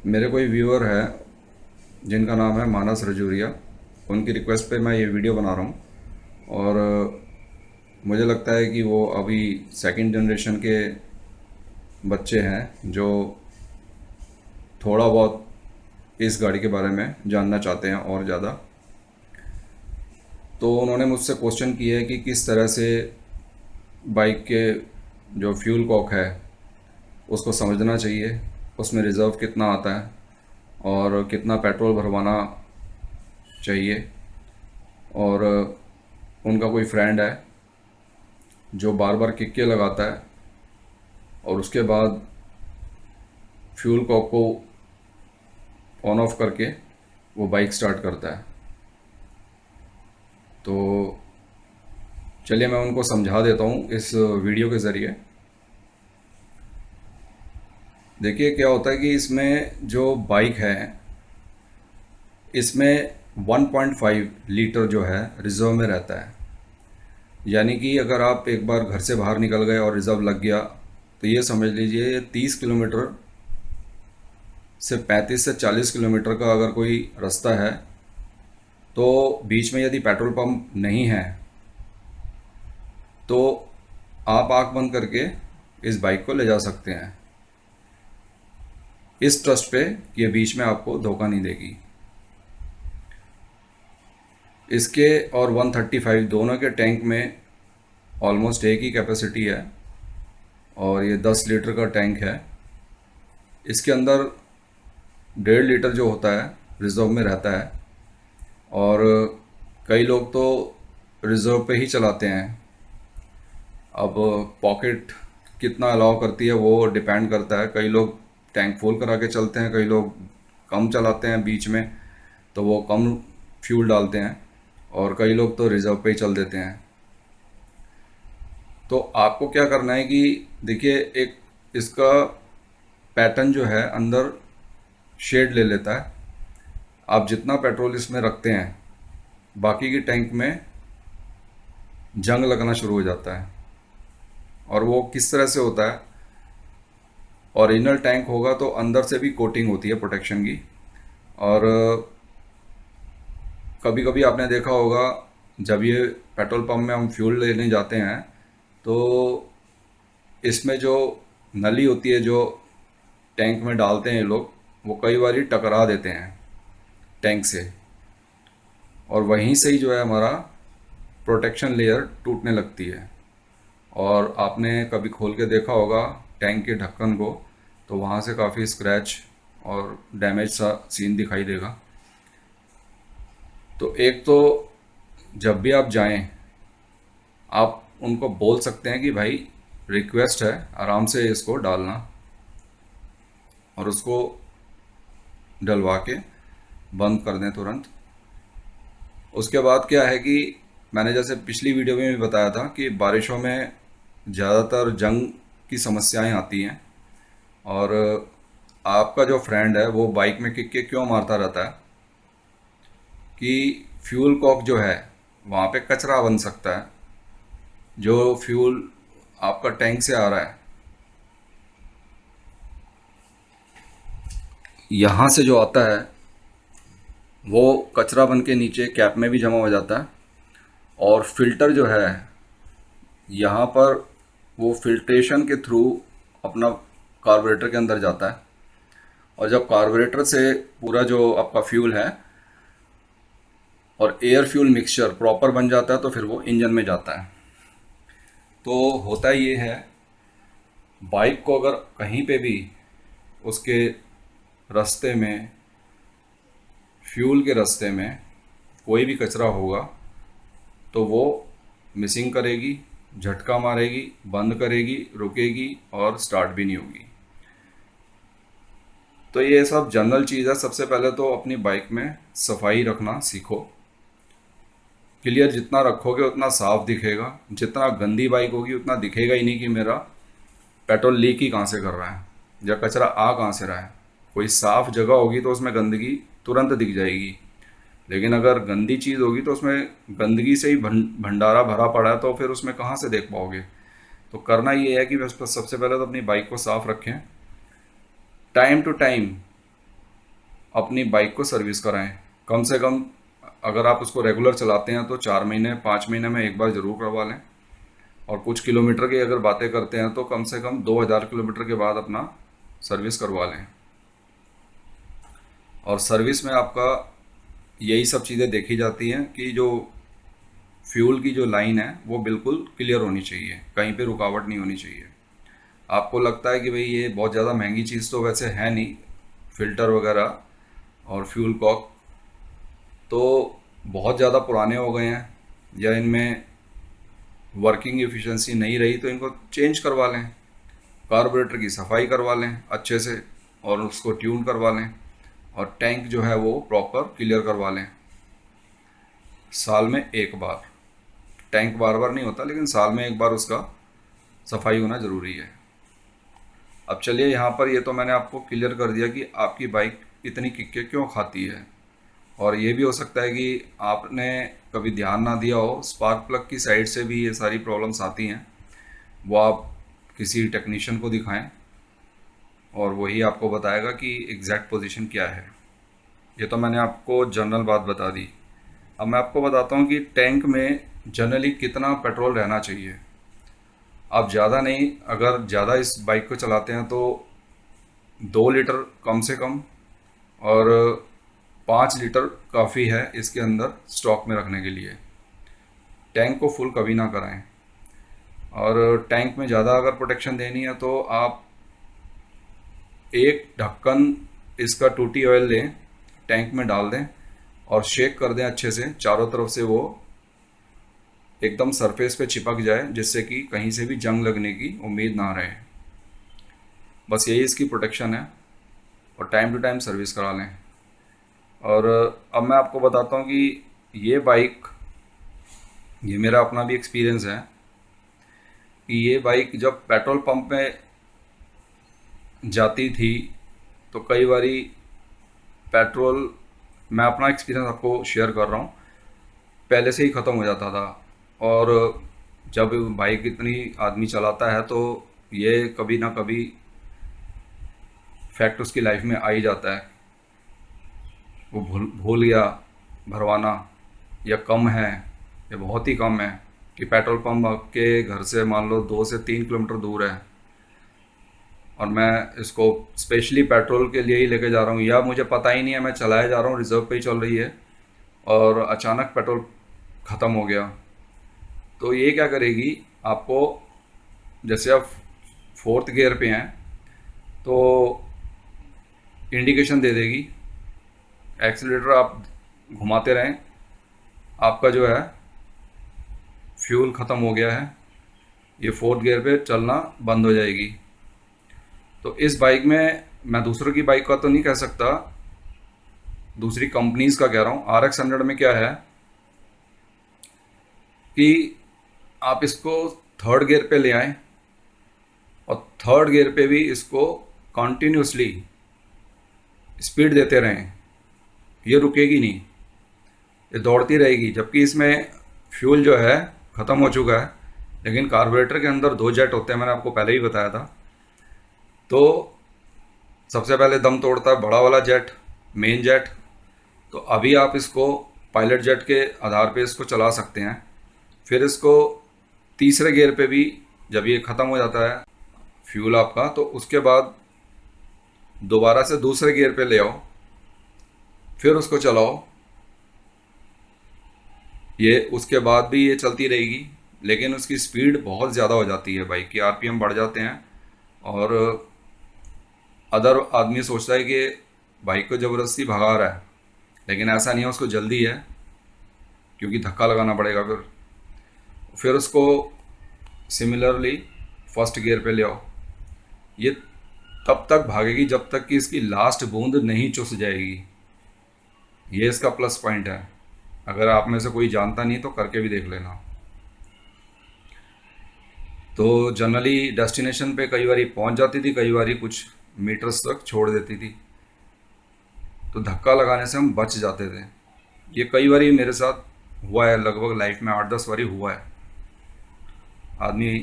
मेरे कोई व्यूअर है जिनका नाम है मानस रजूरिया। उनकी रिक्वेस्ट पे मैं ये वीडियो बना रहा हूँ। और मुझे लगता है कि वो अभी सेकंड जनरेशन के बच्चे हैं जो थोड़ा बहुत इस गाड़ी के बारे में जानना चाहते हैं और ज़्यादा। तो उन्होंने मुझसे क्वेश्चन किया है कि किस तरह से बाइक के जो फ्यूल कॉक है उसको समझना चाहिए, उसमें रिज़र्व कितना आता है और कितना पेट्रोल भरवाना चाहिए। और उनका कोई फ्रेंड है जो बार बार किक्के लगाता है और उसके बाद फ्यूल कॉक को ऑन ऑफ करके वो बाइक स्टार्ट करता है। तो चलिए मैं उनको समझा देता हूँ इस वीडियो के ज़रिए। देखिए क्या होता है कि इसमें जो बाइक है इसमें 1.5 लीटर जो है रिज़र्व में रहता है। यानी कि अगर आप एक बार घर से बाहर निकल गए और रिज़र्व लग गया तो ये समझ लीजिए 30 किलोमीटर से 35 से 40 किलोमीटर का अगर कोई रास्ता है तो बीच में यदि पेट्रोल पंप नहीं है तो आप आंख बंद करके इस बाइक को ले जा सकते हैं, इस ट्रस्ट पे कि ये बीच में आपको धोखा नहीं देगी। इसके और 135 दोनों के टैंक में ऑलमोस्ट एक ही कैपेसिटी है और ये 10 लीटर का टैंक है। इसके अंदर 1.5 लीटर जो होता है रिज़र्व में रहता है। और कई लोग तो रिज़र्व पे ही चलाते हैं। अब पॉकेट कितना अलाउ करती है वो डिपेंड करता है। कई लोग टैंक फुल करा के चलते हैं, कई लोग कम चलाते हैं बीच में तो वो कम फ्यूल डालते हैं और कई लोग तो रिज़र्व पे ही चल देते हैं। तो आपको क्या करना है कि देखिए एक इसका पैटर्न जो है अंदर शेड ले लेता है। आप जितना पेट्रोल इसमें रखते हैं बाकी के टैंक में जंग लगना शुरू हो जाता है। और वो किस तरह से होता है, ओरिजिनल टैंक होगा तो अंदर से भी कोटिंग होती है प्रोटेक्शन की। और कभी कभी आपने देखा होगा जब ये पेट्रोल पंप में हम फ्यूल लेने जाते हैं तो इसमें जो नली होती है जो टैंक में डालते हैं ये लोग, वो कई बार टकरा देते हैं टैंक से और वहीं से ही जो है हमारा प्रोटेक्शन लेयर टूटने लगती है। और आपने कभी खोल के देखा होगा टैंक के ढक्कन को तो वहाँ से काफ़ी स्क्रैच और डैमेज सा सीन दिखाई देगा। तो एक तो जब भी आप जाएं आप उनको बोल सकते हैं कि भाई रिक्वेस्ट है आराम से इसको डालना, और उसको डलवा के बंद कर दें तुरंत। उसके बाद क्या है कि मैंने जैसे पिछली वीडियो में भी बताया था कि बारिशों में ज़्यादातर जंग की समस्याएं आती हैं। और आपका जो फ्रेंड है वो बाइक में किक के क्यों मारता रहता है कि फ्यूल कॉक जो है वहाँ पे कचरा बन सकता है। जो फ्यूल आपका टैंक से आ रहा है यहाँ से जो आता है वो कचरा बन के नीचे कैप में भी जमा हो जाता है। और फिल्टर जो है यहाँ पर वो फिल्ट्रेशन के थ्रू अपना कार्बोरेटर के अंदर जाता है। और जब कार्बोरेटर से पूरा जो आपका फ्यूल है और एयर फ्यूल मिक्सचर प्रॉपर बन जाता है तो फिर वो इंजन में जाता है। तो होता ये है, बाइक को अगर कहीं पे भी उसके रास्ते में, फ्यूल के रास्ते में कोई भी कचरा होगा तो वो मिसिंग करेगी, झटका मारेगी, बंद करेगी, रुकेगी और स्टार्ट भी नहीं होगी। तो ये सब जनरल चीज़ है। सबसे पहले तो अपनी बाइक में सफाई रखना सीखो। क्लियर जितना रखोगे उतना साफ दिखेगा, जितना गंदी बाइक होगी उतना दिखेगा ही नहीं कि मेरा पेट्रोल लीक ही कहाँ से कर रहा है या कचरा आ कहाँ से रहा है। कोई साफ जगह होगी तो उसमें गंदगी तुरंत दिख जाएगी, लेकिन अगर गंदी चीज़ होगी तो उसमें गंदगी से ही भंडारा भरा पड़ा है तो फिर उसमें कहाँ से देख पाओगे। तो करना ये है कि बस सबसे पहले तो अपनी बाइक को साफ रखें। टाइम टू टाइम अपनी बाइक को सर्विस कराएं। कम से कम अगर आप उसको रेगुलर चलाते हैं तो 4 महीने 5 महीने में एक बार ज़रूर करवा लें। और कुछ किलोमीटर की अगर बातें करते हैं तो कम से कम 2000 किलोमीटर के बाद अपना सर्विस करवा लें। और सर्विस में आपका यही सब चीज़ें देखी जाती हैं कि जो फ्यूल की जो लाइन है वो बिल्कुल क्लियर होनी चाहिए, कहीं पे रुकावट नहीं होनी चाहिए। आपको लगता है कि भाई ये बहुत ज़्यादा महंगी चीज़ तो वैसे है नहीं, फ़िल्टर वगैरह और फ्यूल कॉक तो बहुत ज़्यादा पुराने हो गए हैं या इनमें वर्किंग एफिशिएंसी नहीं रही, तो इनको चेंज करवा लें, कार्बोरेटर की सफाई करवा लें अच्छे से और उसको ट्यून करवा लें, और टैंक जो है वो प्रॉपर क्लियर करवा लें साल में एक बार। टैंक बार बार नहीं होता, लेकिन साल में एक बार उसका सफाई होना ज़रूरी है। अब चलिए, यहाँ पर ये तो मैंने आपको क्लियर कर दिया कि आपकी बाइक इतनी किक्के क्यों खाती है। और ये भी हो सकता है कि आपने कभी ध्यान ना दिया हो, स्पार्क प्लग की साइड से भी ये सारी प्रॉब्लम्स आती हैं। वो आप किसी टेक्नीशियन को दिखाएं और वही आपको बताएगा कि एग्जैक्ट पोजीशन क्या है। ये तो मैंने आपको जनरल बात बता दी। अब मैं आपको बताता हूँ कि टैंक में जनरली कितना पेट्रोल रहना चाहिए। आप ज़्यादा नहीं, अगर ज़्यादा इस बाइक को चलाते हैं तो 2 लीटर कम से कम और 5 लीटर काफ़ी है इसके अंदर स्टॉक में रखने के लिए। टैंक को फुल कभी ना कराएं। और टैंक में ज़्यादा अगर प्रोटेक्शन देनी है तो आप एक ढक्कन इसका टूटी ऑयल लें, टैंक में डाल दें और शेक कर दें अच्छे से, चारों तरफ से वो एकदम सरफेस पे चिपक जाए, जिससे कि कहीं से भी जंग लगने की उम्मीद ना रहे। बस यही इसकी प्रोटेक्शन है। और टाइम टू टाइम सर्विस करा लें। और अब मैं आपको बताता हूँ कि ये बाइक, ये मेरा अपना भी एक्सपीरियंस है कि ये बाइक जब पेट्रोल पंप में जाती थी तो कई बारी पेट्रोल, मैं अपना एक्सपीरियंस आपको शेयर कर रहा हूँ, पहले से ही ख़त्म हो जाता था। और जब बाइक इतनी आदमी चलाता है तो ये कभी ना कभी फैक्ट उसकी लाइफ में आ ही जाता है। वो भूल गया भरवाना, या कम है या बहुत ही कम है कि पेट्रोल पंप आपके घर से मान लो 2 से 3 किलोमीटर दूर है और मैं इसको स्पेशली पेट्रोल के लिए ही लेके जा रहा हूँ, या मुझे पता ही नहीं है, मैं चलाया जा रहा हूँ, रिजर्व पे ही चल रही है और अचानक पेट्रोल ख़त्म हो गया, तो ये क्या करेगी आपको, जैसे आप 4th गियर पे हैं तो इंडिकेशन दे देगी, एक्सीलरेटर आप घुमाते रहें, आपका जो है फ्यूल ख़त्म हो गया है, ये 4th गियर पे चलना बंद हो जाएगी। तो इस बाइक में, मैं दूसरों की बाइक का तो नहीं कह सकता, दूसरी कंपनीज का कह रहा हूँ, RX 100 में क्या है कि आप इसको 3rd गियर पे ले आएं और 3rd गियर पे भी इसको कॉन्टीन्यूसली स्पीड देते रहें, ये रुकेगी नहीं, ये दौड़ती रहेगी। जबकि इसमें फ्यूल जो है ख़त्म हो चुका है, लेकिन कार्बोरेटर के अंदर 2 जेट होते हैं, मैंने आपको पहले ही बताया था। तो सबसे पहले दम तोड़ता है बड़ा वाला जेट, मेन जेट। तो अभी आप इसको पायलट जेट के आधार पे इसको चला सकते हैं। फिर इसको 3रे गियर पे भी जब ये ख़त्म हो जाता है फ्यूल आपका, तो उसके बाद दोबारा से 2रे गियर पे ले आओ, फिर उसको चलाओ, ये उसके बाद भी ये चलती रहेगी। लेकिन उसकी स्पीड बहुत ज़्यादा हो जाती है, बाइक की RPM बढ़ जाते हैं। और अदर आदमी सोचता है कि बाइक को ज़बरदस्ती भगा रहा है, लेकिन ऐसा नहीं है, उसको जल्दी है क्योंकि धक्का लगाना पड़ेगा। फिर उसको सिमिलरली 1st गियर पे ले आओ, ये तब तक भागेगी जब तक कि इसकी लास्ट बूंद नहीं चुस जाएगी। ये इसका प्लस पॉइंट है। अगर आप में से कोई जानता नहीं तो करके भी देख लेना। तो जनरली डेस्टिनेशन पे कई बारी पहुंच जाती थी, कई बारी कुछ मीटर्स तक छोड़ देती थी, तो धक्का लगाने से हम बच जाते थे। ये कई बारी मेरे साथ हुआ है, लगभग लाइफ में 8-10 बारी हुआ है। आदमी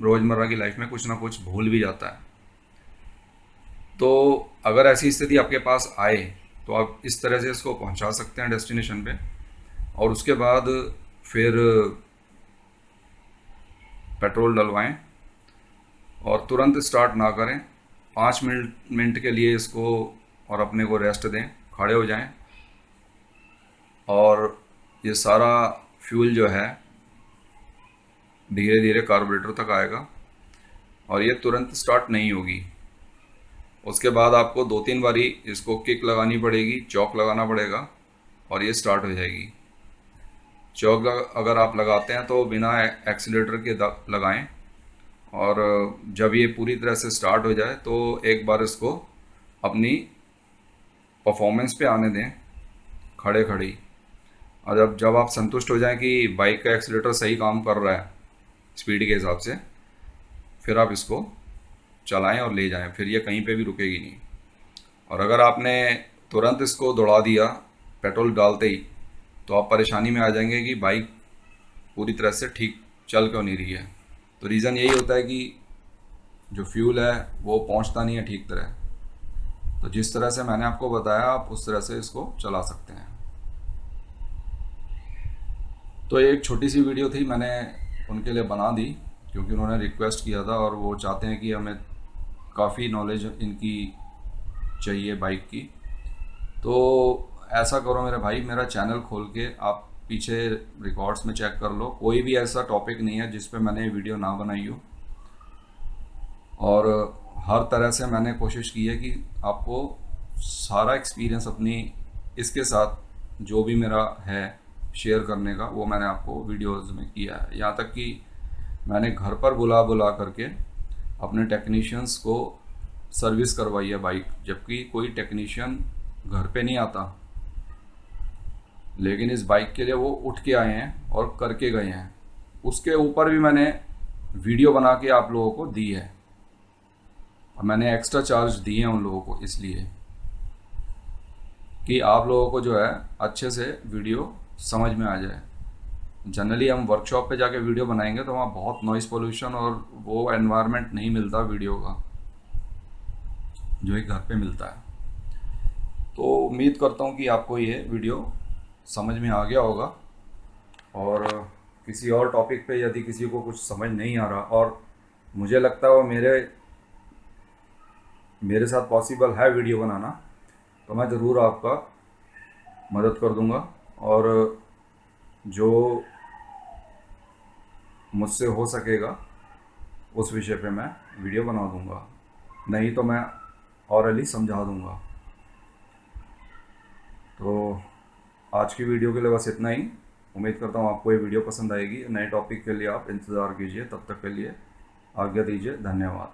रोज़मर्रा की लाइफ में कुछ ना कुछ भूल भी जाता है। तो अगर ऐसी स्थिति आपके पास आए तो आप इस तरह से इसको पहुंचा सकते हैं डेस्टिनेशन पे। और उसके बाद फिर पेट्रोल डलवाएं और तुरंत स्टार्ट ना करें। 5 मिनट के लिए इसको और अपने को रेस्ट दें, खड़े हो जाएं, और ये सारा फ्यूल जो है धीरे धीरे कार्बोरेटर तक आएगा और ये तुरंत स्टार्ट नहीं होगी। उसके बाद आपको 2-3 बारी इसको किक लगानी पड़ेगी, चौक लगाना पड़ेगा, और ये स्टार्ट हो जाएगी। चौक अगर आप लगाते हैं तो बिना एक्सीलेटर के लगाएं, और जब ये पूरी तरह से स्टार्ट हो जाए तो एक बार इसको अपनी परफॉर्मेंस पे आने दें खड़े खड़ी। और जब आप संतुष्ट हो जाएं कि बाइक का एक्सीलेटर सही काम कर रहा है स्पीड के हिसाब से, फिर आप इसको चलाएं और ले जाएं, फिर ये कहीं पे भी रुकेगी नहीं। और अगर आपने तुरंत इसको दौड़ा दिया पेट्रोल डालते ही, तो आप परेशानी में आ जाएंगे कि बाइक पूरी तरह से ठीक चल क्यों नहीं रही है। तो रीज़न यही होता है कि जो फ्यूल है वो पहुंचता नहीं है ठीक तरह। तो जिस तरह से मैंने आपको बताया आप उस तरह से इसको चला सकते हैं। तो एक छोटी सी वीडियो थी, मैंने उनके लिए बना दी क्योंकि उन्होंने रिक्वेस्ट किया था और वो चाहते हैं कि हमें काफ़ी नॉलेज इनकी चाहिए बाइक की। तो ऐसा करो मेरे भाई, मेरा चैनल खोल के आप पीछे रिकॉर्ड्स में चेक कर लो, कोई भी ऐसा टॉपिक नहीं है जिस पे मैंने वीडियो ना बनाई हो। और हर तरह से मैंने कोशिश की है कि आपको सारा एक्सपीरियंस अपनी इसके साथ जो भी मेरा है शेयर करने का, वो मैंने आपको वीडियोज़ में किया है। यहाँ तक कि मैंने घर पर बुला बुला करके अपने टेक्नीशियंस को सर्विस करवाई है बाइक, जबकि कोई टेक्नीशियन घर पे नहीं आता, लेकिन इस बाइक के लिए वो उठ के आए हैं और करके गए हैं। उसके ऊपर भी मैंने वीडियो बना के आप लोगों को दी है, और मैंने एक्स्ट्रा चार्ज दिए हैं उन लोगों को, इसलिए कि आप लोगों को जो है अच्छे से वीडियो समझ में आ जाए। जनरली हम वर्कशॉप पे जाके वीडियो बनाएंगे तो वहाँ बहुत नॉइज़ पोल्यूशन और वो एनवायरनमेंट नहीं मिलता वीडियो का जो एक घर पे मिलता है। तो उम्मीद करता हूँ कि आपको ये वीडियो समझ में आ गया होगा। और किसी और टॉपिक पे यदि किसी को कुछ समझ नहीं आ रहा और मुझे लगता है वो मेरे साथ पॉसिबल है वीडियो बनाना, तो मैं ज़रूर आपका मदद कर दूंगा, और जो मुझसे हो सकेगा उस विषय पे मैं वीडियो बना दूंगा, नहीं तो मैं ऑरली समझा दूंगा। तो आज की वीडियो के लिए बस इतना ही। उम्मीद करता हूँ आपको ये वीडियो पसंद आएगी। नए टॉपिक के लिए आप इंतज़ार कीजिए, तब तक के लिए आज्ञा दीजिए। धन्यवाद।